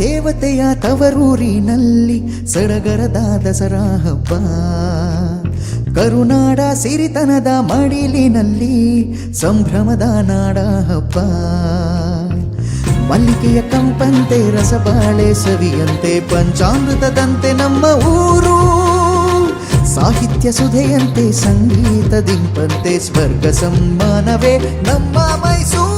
ಅಧಿದೇವತೆಯ ತವರೂರಿನಲ್ಲಿ ಸಡಗರದ ದಸರಾ ಹಬ್ಬ. ಕರುನಾಡ ಸಿರಿತನದ ಮಡಿಲಿನಲ್ಲಿ ಸಂಭ್ರಮದ ನಾಡ ಹಬ್ಬ. ಮಲ್ಲಿಗೆಯ ಕಂಪಂತೆ ರಸಬಾಳೆ ಸವಿಯಂತೆ ಪಂಚಾಮೃತದಂತೆ ನಮ್ಮ ಊರು. ಸಾಹಿತ್ಯ ಸುಧೆಯಂತೆ ಸಂಗೀತ ದಿಂಪಂತೆ ಸ್ವರ್ಗ ಸಮ್ಮಾನವೇ ನಮ್ಮ ಮೈಸೂರು.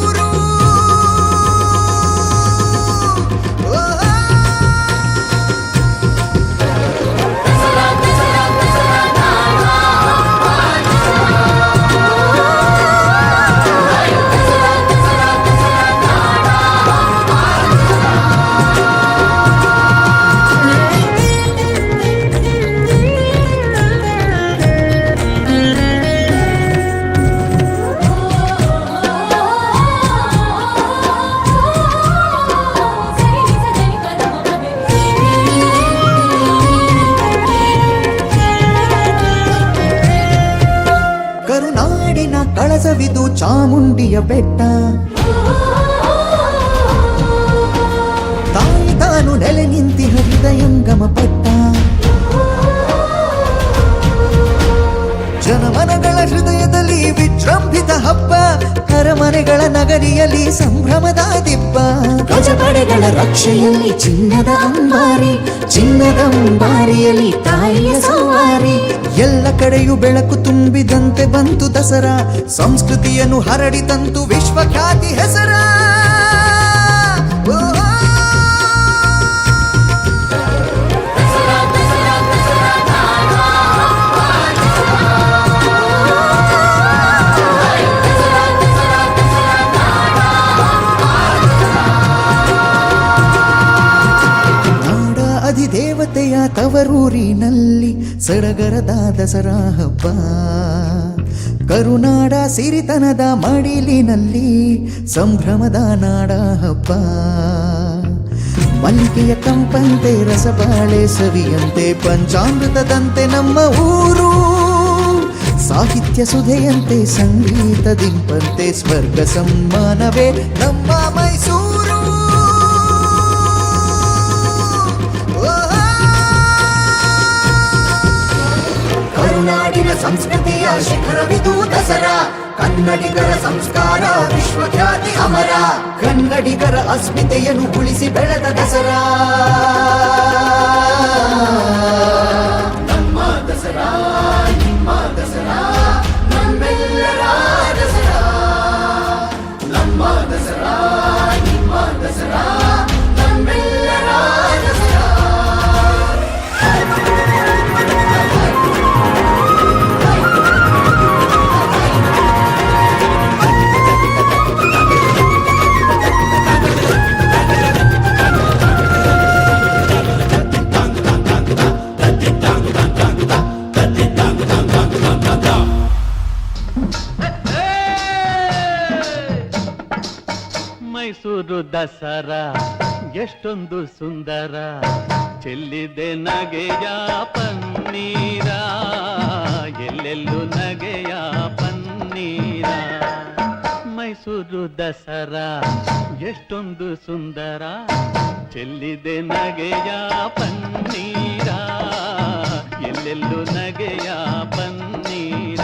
ಕರುನಾಡಿನ ಕಳಸವಿದು ಚಾಮುಂಡಿಯ ಬೆಟ್ಟ. ತಾಯಿ ತಾನು ನೆಲೆ ನಿಂತಿಹ ಹೃದಯಂಗಮ ಪಟ್ಟ. ಜನಮನಗಳ ಹೃದಯದಲ್ಲಿ ವಿಜೃಂಭಿತ ಹಬ್ಬ. ಅರಮನೆಗಳ ನಗರಿಯಲ್ಲಿ ಸಂಭ್ರಮದ ದಿಬ್ಬ. ಗಜಪಡೆಗಳ ರಕ್ಷೆಯಲ್ಲಿ ಚಿನ್ನದ ಅಂಬಾರಿ. ಚಿನ್ನದ ಅಂಬಾರಿಯಲ್ಲಿ ತಾಯಿಯ ಸವಾರಿ. ಎಲ್ಲ ಕಡೆಯೂ ಬೆಳಕು ತುಂಬಿದಂತೆ ಬಂತು ದಸರಾ. ಸಂಸ್ಕೃತಿಯನ್ನು ಹರಡಿದಂತು ವಿಶ್ವಖ್ಯಾತಿ ಹೆಸರ. ಅಧಿದೇವತೆಯ ತವರೂರಿನಲ್ಲಿ ಸಡಗರದ ದಸರಾ ಹಬ್ಬ. ಕರುನಾಡ ಸಿರಿತನದ ಮಡಿಲಿನಲ್ಲಿ ಸಂಭ್ರಮದ ನಾಡ ಹಬ್ಬ. ಮಲ್ಲಿಗೆಯ ಕಂಪಂತೆ ರಸಬಾಳೆ ಸವಿಯಂತೆ ಪಂಚಾಮೃತದಂತೆ ನಮ್ಮ ಊರು. ಸಾಹಿತ್ಯ ಸುಧೆಯಂತೆ ಸಂಗೀತ ದಿಂಪಂತೆ ಸ್ವರ್ಗ ಸಮ್ಮಾನವೇ ನಮ್ಮ ಮೈಸೂರು. ಕರುನಾಡಿನ ಸಂಸ್ಕೃತಿಯ ಶಿಖರವಿದು ದಸರಾ. ಕನ್ನಡಿಗರ ಸಂಸ್ಕಾರ ವಿಶ್ವಖ್ಯಾತಿ ಅಮರ. ಕನ್ನಡಿಗರ ಅಸ್ಮಿತೆಯನ್ನು ಉಳಿಸಿ ಬೆಳೆದ ದಸರಾ. ನಮ್ಮ ದಸರಾ ನಿಮ್ಮ ದಸರಾ ನಮ್ಮೆಲ್ಲರ ದಸರಾ. ನಮ್ಮ ದಸರಾ ನಿಮ್ಮ ದಸರಾ ನಮ್ಮೆಲ್ಲರ ದಸರಾ. ಮೈಸೂರು ದಸರಾ ಎಷ್ಟೊಂದು ಸುಂದರ. ಚೆಲ್ಲಿದೆ ನಗೆಯ ಪನ್ನೀರ. ಎಲ್ಲೆಲ್ಲೂ ನಗೆಯ ಪನ್ನೀರ. ಮೈಸೂರು ದಸರಾ ಎಷ್ಟೊಂದು ಸುಂದರ. ಚೆಲ್ಲಿದೆ ನಗೆಯ ಪನ್ನೀರ. ಎಲ್ಲೆಲ್ಲೂ ನಗೆಯ ಪನ್ನೀರ.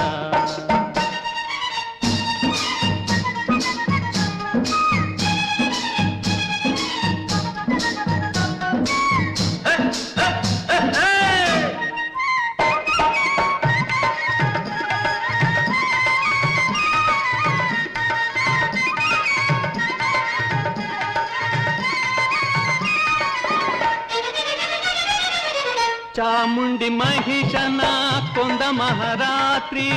ಚಾಮುಂಡಿ ಮಹಿಷನ ಕೊಂದ ಮಹಾರಾತ್ರಿ.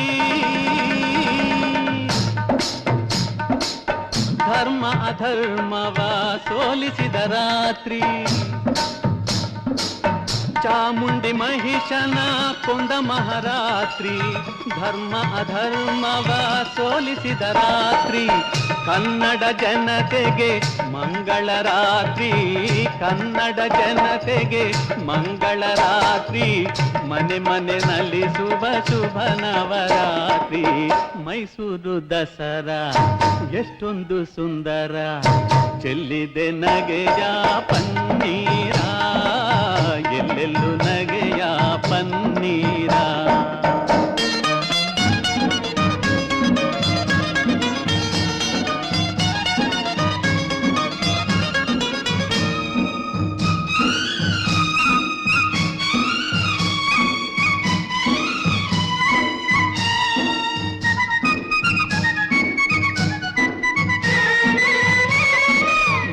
ಧರ್ಮ ಅಧರ್ಮವ ಸೋಲಿಸಿದ ರಾತ್ರಿ. ಚಾಮುಂಡಿ ಮಹಿಷನ ಕೊಂದ ಮಹಾರಾತ್ರಿ. ಧರ್ಮ ಅಧರ್ಮವ ಸೋಲಿಸಿದ ರಾತ್ರಿ. ಕನ್ನಡ ಜನತೆಗೆ ಮಂಗಳ ರಾತ್ರಿ. ಕನ್ನಡ ಜನತೆಗೆ ಮಂಗಳ ರಾತ್ರಿ. ಮನೆ ಮನೆ ನಲಿಸುವ ಶುಭ ನವರಾತ್ರಿ. ಮೈಸೂರು ದಸರಾ ಎಷ್ಟೊಂದು ಸುಂದರ. ಚೆಲ್ಲಿದೆ ನಗೆಯ ಪನ್ನೀರ, ಎಲ್ಲೆಲ್ಲೂ ನಗೆಯ ಪನ್ನೀರ.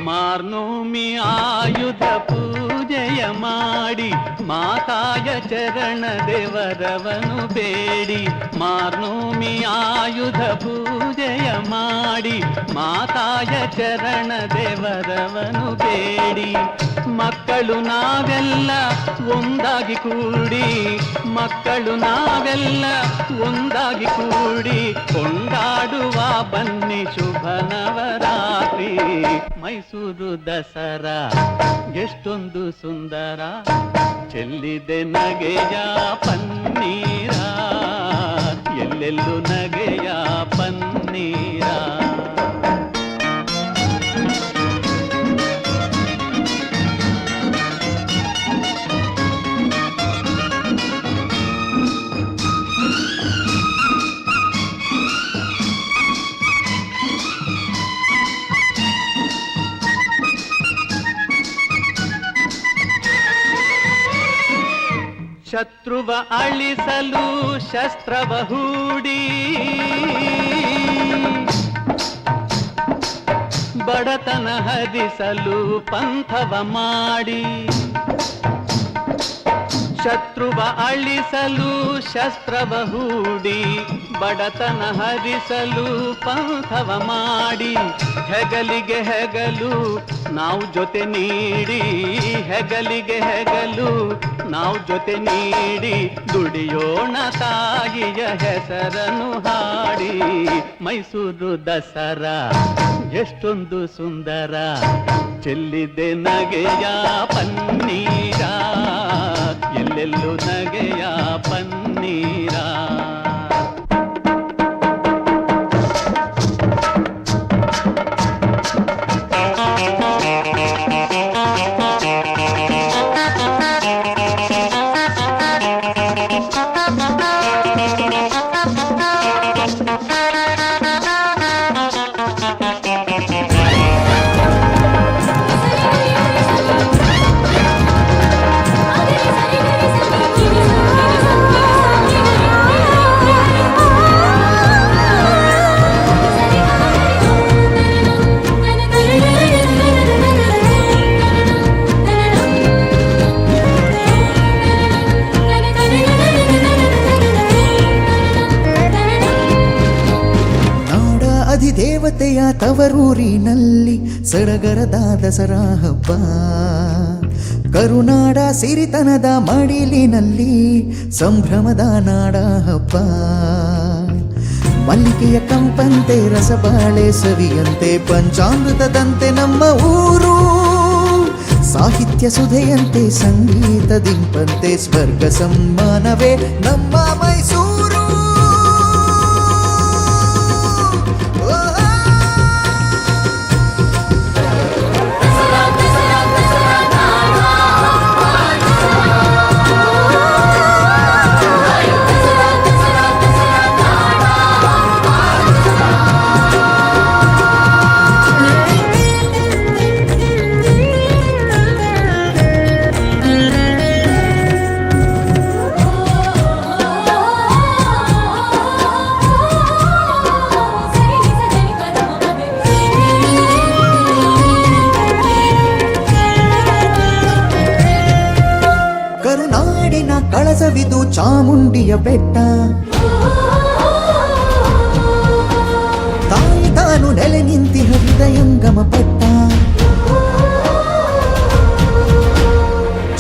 ಮಾರ್ನೋಮಿ ಆಯುಧ ಪೂಜೆಯ ಮಾಡಿ ಮಾತಾಯ ಚರಣ ದೇವರವನು ಬೇಡಿ. ಮಾರ್ನೋಮಿ ಆಯುಧ ಪೂಜೆಯ ಮಾಡಿ ಮಾತಾಯ ಚರಣ ದೇವರವನು ಬೇಡಿ. ಮಕ್ಕಳು ನಾವೆಲ್ಲ ಒಂದಾಗಿ ಕೂಡಿ, ಮಕ್ಕಳು ನಾವೆಲ್ಲ ಒಂದಾಗಿ ಕೂಡಿ ಕೊಂಡಾಡುವ ಬನ್ನಿ ಶುಭ ನವರಾತ್ರಿ. ಮೈಸೂರು ದಸರಾ ಎಷ್ಟೊಂದು ಸುಂದರ, ಚೆಲ್ಲಿದೆ ನಗೆಯ ಪನ್ನೀರ, ಎಲ್ಲೆಲ್ಲೂ ನಗೆಯ ಪನ್ನೀರ. ಶತ್ರುವ ಅಳಿಸಲು ಶಸ್ತ್ರವ ಹೂಡಿ, ಬಡತನ ಹರಿಸಲು ಪಂಥವ ಮಾಡಿ. ಶತ್ರುವ ಅಳಿಸಲು ಶಸ್ತ್ರವ ಹೂಡಿ, ಬಡತನ ಹರಿಸಲು ಪಂಥವ ಮಾಡಿ. ಹೆಗಲಿಗೆ ಹೆಗಲು ನಾವು ಜೊತೆ ನೀಡಿ, ಹೆಗಲಿಗೆ ಹೆಗಲು ನಾವು ಜೊತೆ ನೀಡಿ, ದುಡಿಯೋಣ ತಾಯಿಯ ಹೆಸರನ್ನು ಹಾಡಿ. ಮೈಸೂರು ದಸರಾ ಎಷ್ಟೊಂದು ಸುಂದರ, ಚೆಲ್ಲಿದೆ ನಗೆಯ ಪನ್ನೀರ, ಎಲ್ಲೆಲ್ಲೂ ನಗೆಯ ಪನ್ನೀರ. ದೇವತೆಯ ತವರೂರಿನಲ್ಲಿ ಸಡಗರದ ದಸರಾ ಹಬ್ಬ, ಕರುನಾಡ ಸಿರಿತನದ ಮಡಿಲಿನಲ್ಲಿ ಸಂಭ್ರಮದ ನಾಡ ಹಬ್ಬ. ಮಲ್ಲಿಗೆಯ ಕಂಪಂತೆ ರಸಬಾಳೆ ಸವಿಯಂತೆ ಪಂಚಾಮೃತದಂತೆ ನಮ್ಮ ಊರು, ಸಾಹಿತ್ಯ ಸುಧೆಯಂತೆ ಸಂಗೀತ ದಿಂಪಂತೆ ಸ್ವರ್ಗ ಸಮ್ಮಾನವೇ ನಮ್ಮ ಮೈಸೂರು. ಕಳಸವಿದು ಚಾಮುಂಡಿಯ ಬೆಟ್ಟ, ತಾಯಿ ತಾನು ನೆಲೆ ನಿಂತಿಹ ಹೃದಯಂಗಮ ಪಟ್ಟ.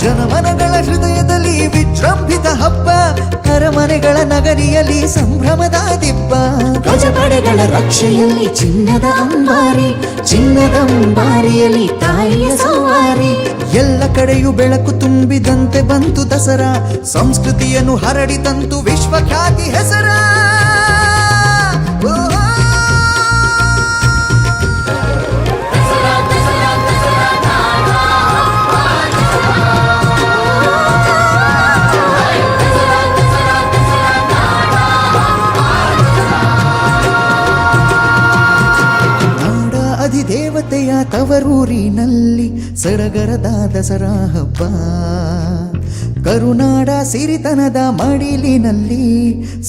ಜನಮನಗಳ ಹೃದಯದಲ್ಲಿ ವಿಜೃಂಭಿತ ಹಬ್ಬ, ಅರಮನೆಗಳ ನಗರಿಯಲ್ಲಿ ಸಂಭ್ರಮದ ದಿಬ್ಬ. ಗಜಪಡೆಗಳ ರಕ್ಷೆಯಲ್ಲಿ ಚಿನ್ನದ ಅಂಬಾರಿ, ಚಿನ್ನದ ಅಂಬಾರಿಯಲ್ಲಿ ತಾಯಿಯ ಸವಾರಿ. ಎಲ್ಲ ಕಡೆಯೂ ಬೆಳಕು ತುಂಬಿದಂತೆ ಬಂತು ದಸರಾ, ಸಂಸ್ಕೃತಿಯನ್ನು ಹರಡಿದಂತು ವಿಶ್ವಖ್ಯಾತಿ ಹೆಸರ. ದಸರಾ ಊರಿನಲ್ಲಿ ಸಡಗರದ ದಸರಾ ಹಬ್ಬ, ಕರುನಾಡ ಸಿರಿತನದ ಮಡಿಲಿನಲ್ಲಿ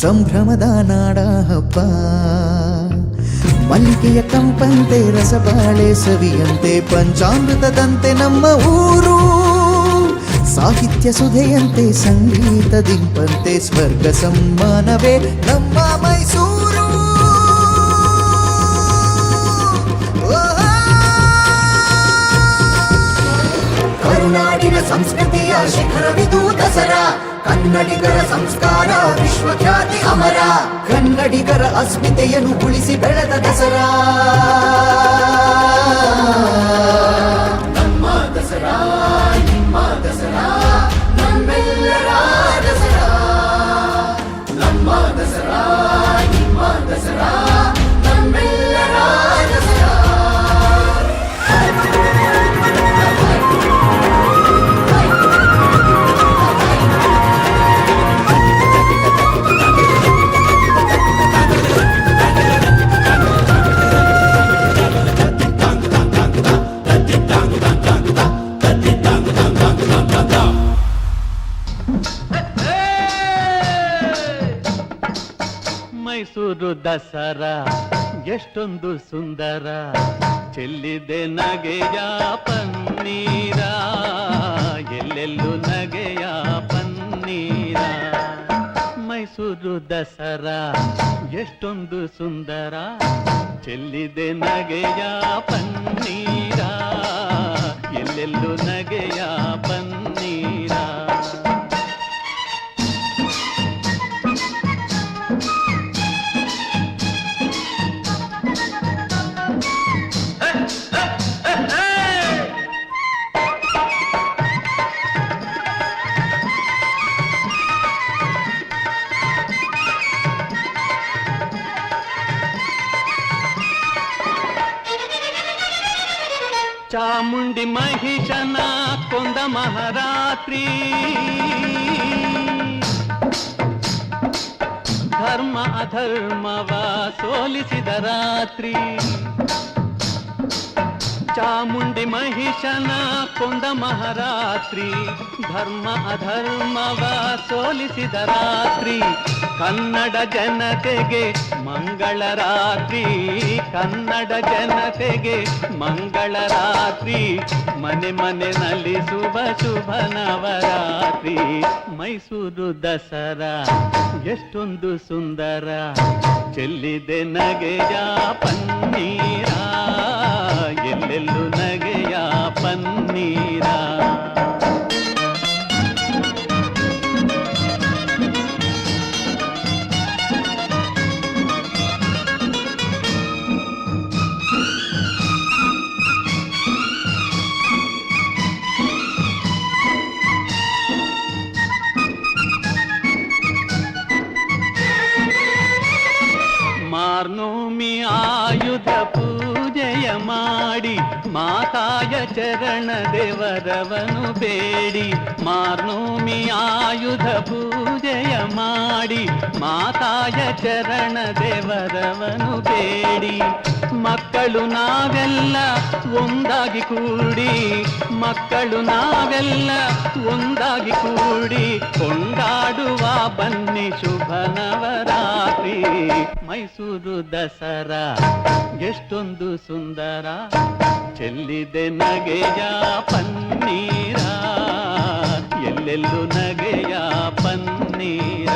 ಸಂಭ್ರಮದ ನಾಡ ಹಬ್ಬ. ಮಲ್ಲಿಗೆಯ ಕಂಪಂತೆ ರಸಬಾಳೆ ಸವಿಯಂತೆ ಪಂಚಾಮೃತದಂತೆ ನಮ್ಮ ಊರು, ಸಾಹಿತ್ಯ ಸುಧೆಯಂತೆ ಸಂಗೀತ ದಿಂಪಂತೆ ಸ್ವರ್ಗ ಸಮ್ಮಾನವೇ ನಮ್ಮ ಮೈಸೂರು. ಕರುನಾಡಿನ ಸಂಸ್ಕೃತಿಯ ಶಿಖರವಿದು ದಸರಾ, ಕನ್ನಡಿಗರ ಸಂಸ್ಕಾರ ವಿಶ್ವಖ್ಯಾತಿ ಅಮರ, ಕನ್ನಡಿಗರ ಅಸ್ಮಿತೆಯನ್ನು ಉಳಿಸಿ ಬೆಳೆದ ದಸರಾ. ನಮ್ಮ ದಸರಾ ನಿಮ್ಮ ದಸರಾ ನಮ್ಮೆಲ್ಲರ ದಸರಾ, ನಮ್ಮ ದಸರಾ ನಿಮ್ಮ ದಸರಾ ನಮ್ಮೆಲ್ಲರ ದಸರಾ. ಮೈಸೂರು ದಸರಾ ಎಷ್ಟೊಂದು ಸುಂದರ, ಚೆಲ್ಲಿದೆ ನಗೆಯ ಪನ್ನೀರ, ಎಲ್ಲೆಲ್ಲೂ ನಗೆಯ ಪನ್ನೀರ. ಮೈಸೂರು ದಸರಾ ಎಷ್ಟೊಂದು ಸುಂದರ, ಚೆಲ್ಲಿದೆ ನಗೆಯ ಪನ್ನೀರ, ಎಲ್ಲೆಲ್ಲೂ ನಗೆಯ ಪನ್ನೀರ. ಚಾಮುಂಡಿ ಮಹಿಷನ ಕೊಂದ ಮಹಾರಾತ್ರಿ, ಧರ್ಮ ಅಧರ್ಮವ ಸೋಲಿಸಿದ ರಾತ್ರಿ. ಚಾಮುಂಡಿ ಮಹಿಷನ ಕೊಂದ ಮಹಾರಾತ್ರಿ, ಧರ್ಮ ಅಧರ್ಮವ ಸೋಲಿಸಿದ ರಾತ್ರಿ. ಕನ್ನಡ ಜನತೆಗೆ ಮಂಗಳ ರಾತ್ರಿ, ಕನ್ನಡ ಜನತೆಗೆ ಮಂಗಳ ರಾತ್ರಿ, ಮನೆ ಮನೆಯಲ್ಲಿ ಶುಭ ಶುಭ ನವರಾತ್ರಿ. ಮೈಸೂರು ದಸರಾ ಎಷ್ಟೊಂದು ಸುಂದರ, ಚೆಲ್ಲಿದೆ ನಗೆಯ ಪನ್ನೀರ, ಎಲ್ಲೆಲ್ಲೂ ನಗೆಯ ಪನ್ನೀರ. ಮಾರ್ನೋಮಿ ಆಯುಧ ಪೂಜೆಯ ಮಾಡಿ, ಮಾತಾಯ ಚರಣ ದೇವರವನು ಬೇಡಿ. ಮಾರ್ನೋಮಿ ಆಯುಧ ಪೂಜೆಯ ಮಾಡಿ, ಮಾತಾಯ ಚರಣ ದೇವರವನು ಬೇಡಿ. ಮಕ್ಕಳು ನಾವೆಲ್ಲ ಒಂದಾಗಿ ಕೂಡಿ, ಮಕ್ಕಳು ನಾವೆಲ್ಲ ಒಂದಾಗಿ ಕೂಡಿ, ಕೊಂಡಾಡುವ ಬನ್ನಿ ಶುಭ ನವರಾತ್ರಿ. ಮೈಸೂರು ದಸರಾ ಎಷ್ಟೊಂದು ಸುಂದರ, ಚೆಲ್ಲಿದೆ ನಗೆಯ ಪನ್ನೀರ, ಎಲ್ಲೆಲ್ಲೂ ನಗೆಯ ಪನ್ನೀರ.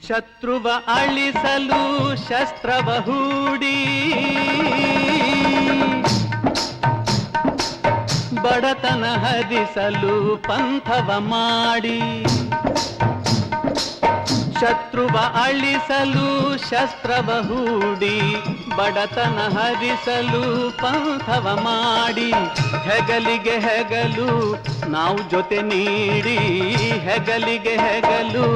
ಶತ್ರುವ ಅಳಿಸಲು ಶಸ್ತ್ರವ ಹೂಡಿ, ಬಡತನ ಹರಿಸಲು ಪಂಥವ ಮಾಡಿ. ಶತ್ರುವ ಅಳಿಸಲು ಶಸ್ತ್ರವ ಹೂಡಿ ಬಡತನ ಹರಿಸಲು ಪಂಥವ ಮಾಡಿ ಹೆಗಲಿಗೆ ಹೆಗಲು ನಾವು ಜೊತೆ ನೀಡಿ ಹೆಗಲಿಗೆ ಹೆಗಲು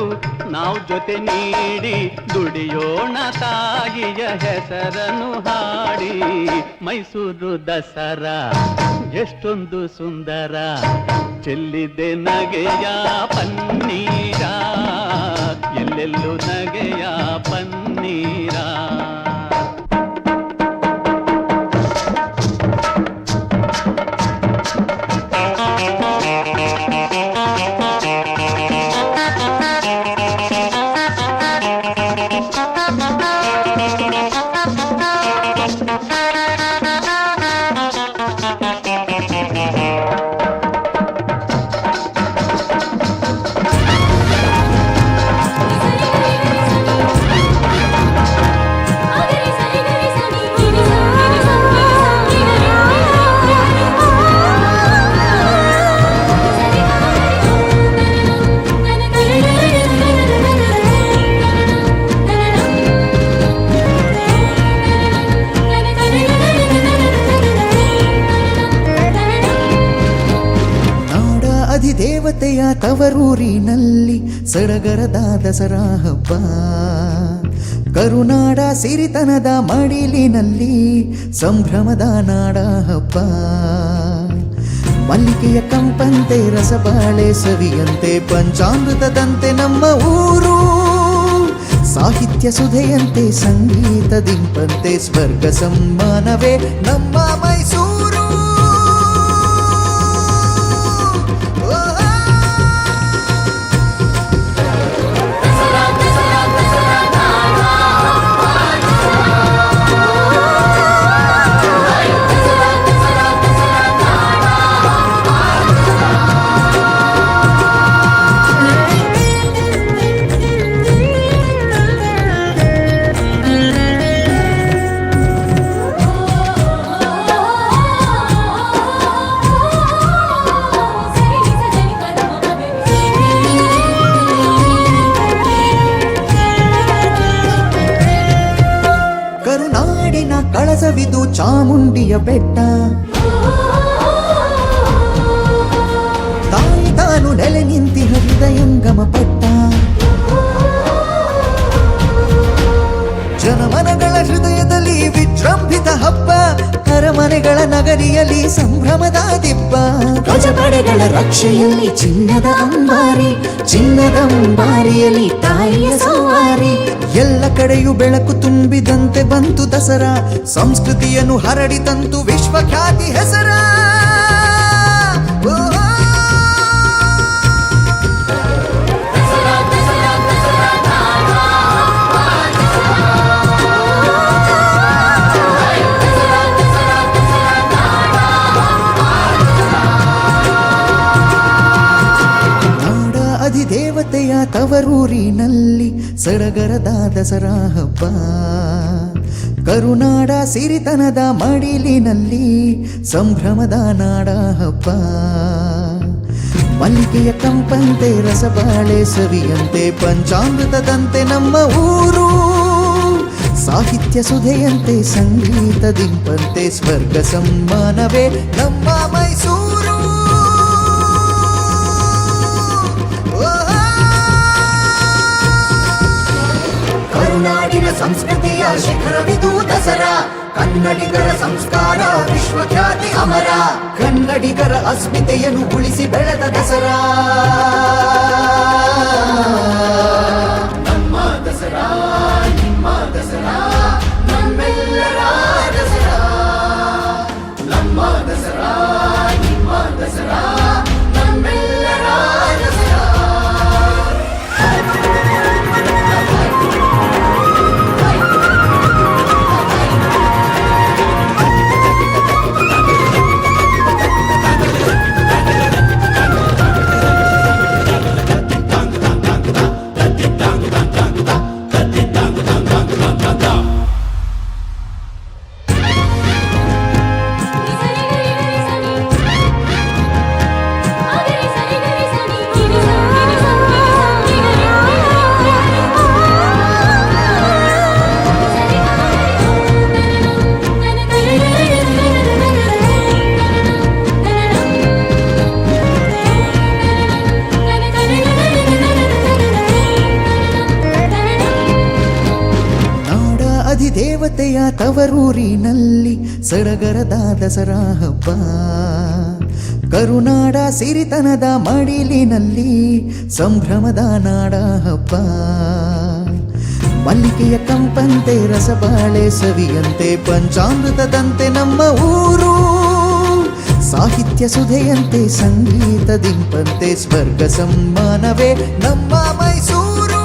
ನಾವು ಜೊತೆ ನೀಡಿ ದುಡಿಯೋಣ ತಾಯಿಯ ಹೆಸರನ್ನು ಹಾಡಿ ಮೈಸೂರು ದಸರಾ ಎಷ್ಟೊಂದು ಸುಂದರ ಚೆಲ್ಲಿದೆ ನಗೆಯ ಪನ್ನೀರ ಎಲ್ಲೆಲ್ಲೂ ನಗೆಯ ಪನ್ನೀರ ದೇವತೆಯ ತವರೂರಿನಲ್ಲಿ ಸಡಗರದ ದಸರಾ ಹಬ್ಬ ಕರುನಾಡ ಸಿರಿತನದ ಮಡಿಲಿನಲ್ಲಿ ಸಂಭ್ರಮದ ನಾಡ ಹಬ್ಬ ಮಲ್ಲಿಗೆಯ ಕಂಪಂತೆ ರಸಬಾಳೆ ಸವಿಯಂತೆ ಪಂಚಾಮೃತದಂತೆ ನಮ್ಮ ಊರು ಸಾಹಿತ್ಯ ಸುಧೆಯಂತೆ ಸಂಗೀತ ದಿಂಪಂತೆ ಸ್ವರ್ಗ ಸಮ್ಮಾನವೇ ನಮ್ಮ ಮೈಸೂರು ಕರುನಾಡಿನ ಕಳಸವಿದು ಚಾಮುಂಡಿಯ ಬೆಟ್ಟ ತಾಯಿ ತಾನು ನೆಲೆ ನಿಂತಿ ಹೃದಯಂಗಮ ಪಟ್ಟ ಜನಮನಗಳ ಹೃದಯದಲ್ಲಿ ವಿಜೃಂಭಿತ ಹಬ್ಬ ಅರಮನೆಗಳ ನಗರಿಯಲ್ಲಿ ಸಂಭ್ರಮದ ದಿಬ್ಬ ಗಜಪಡೆಗಳ ರಕ್ಷೆಯಲ್ಲಿ ಚಿನ್ನದ ಅಂಬಾರಿಯಲ್ಲಿ ತಾಯಿಯ ಸವಾರಿ ಎಲ್ಲ ಕಡೆಯೂ ಬೆಳಕು ತುಂಬಿದಂತೆ ಬಂತು ದಸರಾ ಸಂಸ್ಕೃತಿಯನ್ನು ಹರಡಿತಂತು ವಿಶ್ವಖ್ಯಾತಿ ಹೆಸರ ದೇವತೆಯ ತವರೂರಿನಲ್ಲಿ ಸಡಗರದ ದಸರಾ ಹಬ್ಬ ಕರುನಾಡ ಸಿರಿತನದ ಮಡಿಲಿನಲ್ಲಿ ಸಂಭ್ರಮದ ನಾಡ ಹಬ್ಬ ಮಲ್ಲಿಗೆಯ ಕಂಪಂತೆ ರಸಬಾಳೆ ಸವಿಯಂತೆ ಪಂಚಾಮೃತದಂತೆ ನಮ್ಮ ಊರು ಸಾಹಿತ್ಯ ಸುಧೆಯಂತೆ ಸಂಗೀತ ದಿಂಪಂತೆ ಸ್ವರ್ಗ ಸಮ್ಮಾನವೇ ನಮ್ಮ ಮೈಸೂರು ಕರುನಾಡಿನ ಸಂಸ್ಕೃತಿಯ ಶಿಖರವಿದು ದಸರಾ ಕನ್ನಡಿಗರ ಸಂಸ್ಕಾರ ವಿಶ್ವಖ್ಯಾತಿ ಅಮರ ಕನ್ನಡಿಗರ ಅಸ್ಮಿತೆಯನ್ನು ಉಳಿಸಿ ಬೆಳೆದ ದಸರಾ ನಮ್ಮ ದಸರಾ ನಿಮ್ಮ ದಸರಾ ನಮ್ಮೆಲ್ಲರ ದಸರಾ ನಮ್ಮ ದಸರಾ ನಿಮ್ಮ ದಸರಾ ನಮ್ಮೆಲ್ಲರ ದಸರಾ ಅಧಿದೇವತೆಯ ತವರೂರಿನಲ್ಲಿ ಸಡಗರದ ದಸರಾ ಹಬ್ಬ. ಕರುನಾಡ ಸಿರಿತನದ ಮಡಿಲಿನಲ್ಲಿ ಸಂಭ್ರಮದ ನಾಡ ಹಬ್ಬ. ಮಲ್ಲಿಗೆಯ ಕಂಪಂತೆ ರಸಬಾಳೆ ಸವಿಯಂತೆ ಪಂಚಾಮೃತದಂತೆ ನಮ್ಮ ಊರು. ಸಾಹಿತ್ಯ ಸುಧೆಯಂತೆ ಸಂಗೀತ ದಿಂಪಂತೆ ಸ್ವರ್ಗ ಸಮ್ಮಾನವೇ ನಮ್ಮ ಮೈಸೂರು.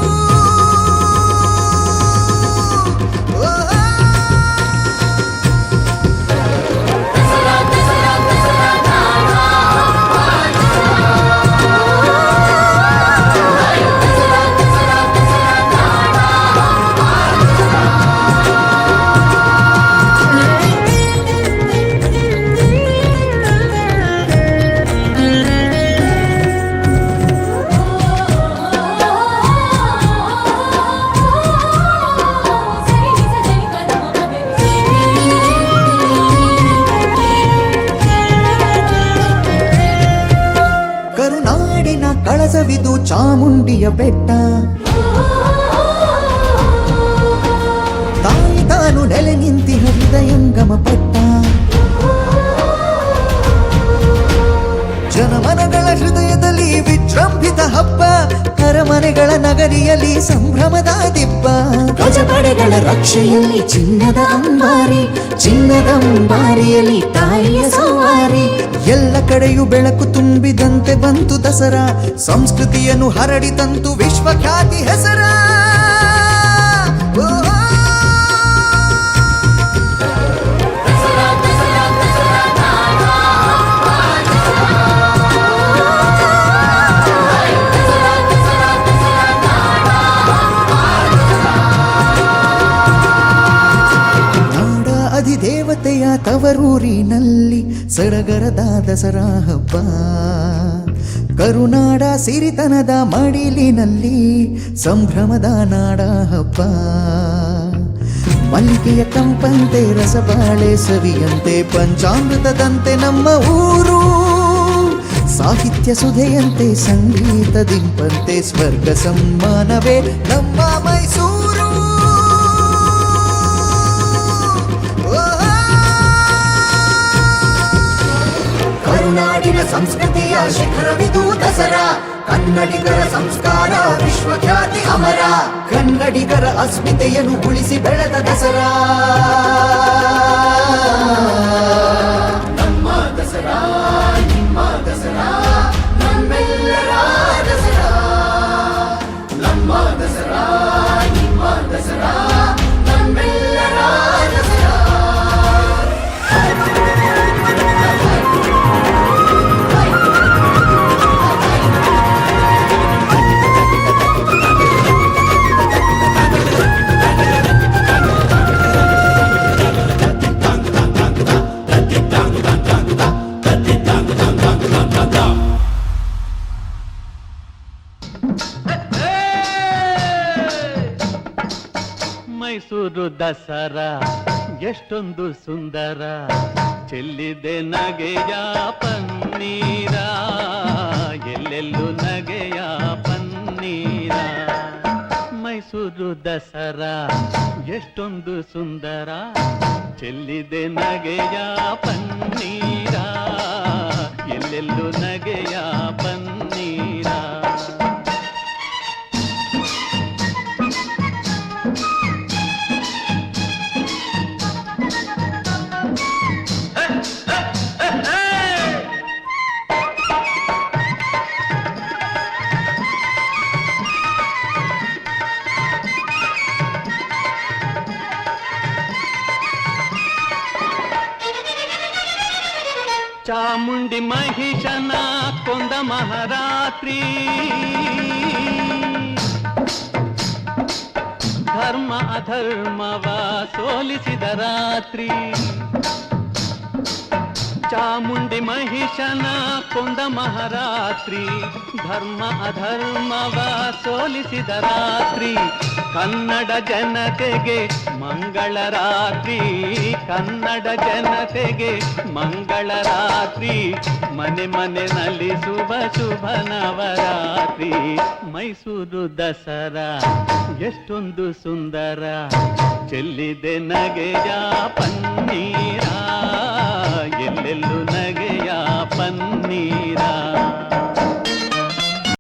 ಕರುನಾಡಿನ ಕಳಸವಿದು ಚಾಮುಂಡಿಯ ಬೆಟ್ಟ. ತಾಯಿ ತಾನು ನೆಲೆ ನಿಂತಿ ಹೃದಯಂಗಮ ಪಟ್ಟ. ಜನಮನಗಳ ಹೃದಯದಲ್ಲಿ ವಿಜೃಂಭಿತ ಹಬ್ಬ. ಅರಮನೆಗಳ ನಗರಿಯಲ್ಲಿ ಸಂಭ್ರಮದ ದಿಬ್ಬ. ಗಜಪಡೆಗಳ ರಕ್ಷೆಯಲ್ಲಿ ಚಿನ್ನದ ಅಂಬಾರಿ. ಚಿನ್ನದ ಅಂಬಾರಿಯಲ್ಲಿ ತಾಯಿಯ ಸವಾರಿ. ಎಲ್ಲ ಕಡೆಯೂ ಬೆಳಕು ತುಂಬಿದಂತೆ ಬಂತು ದಸರಾ. ಸಂಸ್ಕೃತಿಯನ್ನು ಹರಡಿತಂತು ವಿಶ್ವಖ್ಯಾತಿ ಹೆಸರ. ಅಧಿದೇವತೆಯ ತವರೂರಿನಲ್ಲಿ ಸಡಗರದ ದಸರಾ ಹಬ್ಬ. ಕರುನಾಡ ಸಿರಿತನದ ಮಡಿಲಿನಲ್ಲಿ ಸಂಭ್ರಮದ ನಾಡ ಹಬ್ಬ. ಮಲ್ಲಿಗೆಯ ಕಂಪಂತೆ ರಸಬಾಳೆ ಸವಿಯಂತೆ ಪಂಚಾಮೃತದಂತೆ ನಮ್ಮ ಊರು. ಸಾಹಿತ್ಯ ಸುಧೆಯಂತೆ ಸಂಗೀತ ದಿಂಪಂತೆ ಸ್ವರ್ಗ ಸಮ್ಮಾನವೇ ನಮ್ಮ ಮೈಸೂರು. ಕರುನಾಡಿನ ಸಂಸ್ಕೃತಿಯ ಶಿಖರವಿದು ದಸರಾ. ಕನ್ನಡಿಗರ ಸಂಸ್ಕಾರ ವಿಶ್ವಖ್ಯಾತಿ ಅಮರ. ಕನ್ನಡಿಗರ ಅಸ್ಮಿತೆಯನ್ನು ಉಳಿಸಿ ಬೆಳೆದ ದಸರಾ ನಮ್ಮ ದಸರಾ, ನಿಮ್ಮ ದಸರಾ, ನಮ್ಮೆಲ್ಲರ ದಸರಾ. ನಮ್ಮ ದಸರಾ, ನಿಮ್ಮ ದಸರಾ, ನಮ್ಮೆಲ್ಲರ ದಸರಾ. ಮೈಸೂರು ದಸರಾ ಎಷ್ಟೊಂದು ಸುಂದರ. ಚೆಲ್ಲಿದೆ ನಗೆಯ ಪನ್ನೀರ. ಎಲ್ಲೆಲ್ಲೂ ನಗೆಯ ಪನ್ನೀರ. ಮೈಸೂರು ದಸರಾ ಎಷ್ಟೊಂದು ಸುಂದರ. ಚೆಲ್ಲಿದೆ ನಗೆಯ ಪನ್ನೀರ. ಎಲ್ಲೆಲ್ಲೂ ನಗೆಯ ಪನ್ನೀರ. ಚಾಮುಂಡಿ ಮಹಿಷನ ಕೊಂದ ಮಹಾರಾತ್ರಿ. ಧರ್ಮ ಅಧರ್ಮವ ಸೋಲಿಸಿದ ರಾತ್ರಿ. ಚಾಮುಂಡಿ ಮಹಿಷನ ಕೊಂದ ಮಹಾರಾತ್ರಿ. ಧರ್ಮ ಅಧರ್ಮವ ಸೋಲಿಸಿದ ರಾತ್ರಿ. ಕನ್ನಡ ಜನತೆಗೆ ಮಂಗಳ ರಾತ್ರಿ. ಕನ್ನಡ ಜನತೆಗೆ ಮಂಗಳ ರಾತ್ರಿ. ಮನೆ ಮನೆ ನಲಿಸುವ ಶುಭ ನವರಾತ್ರಿ. ಮೈಸೂರು ದಸರಾ ಎಷ್ಟೊಂದು ಸುಂದರ. ಚೆಲ್ಲಿದೆ ನಗೆಯ ಪನ್ನೀರ ಎಲ್ಲೆಲ್ಲೂ ನಗೆಯ ಪನ್ನೀರ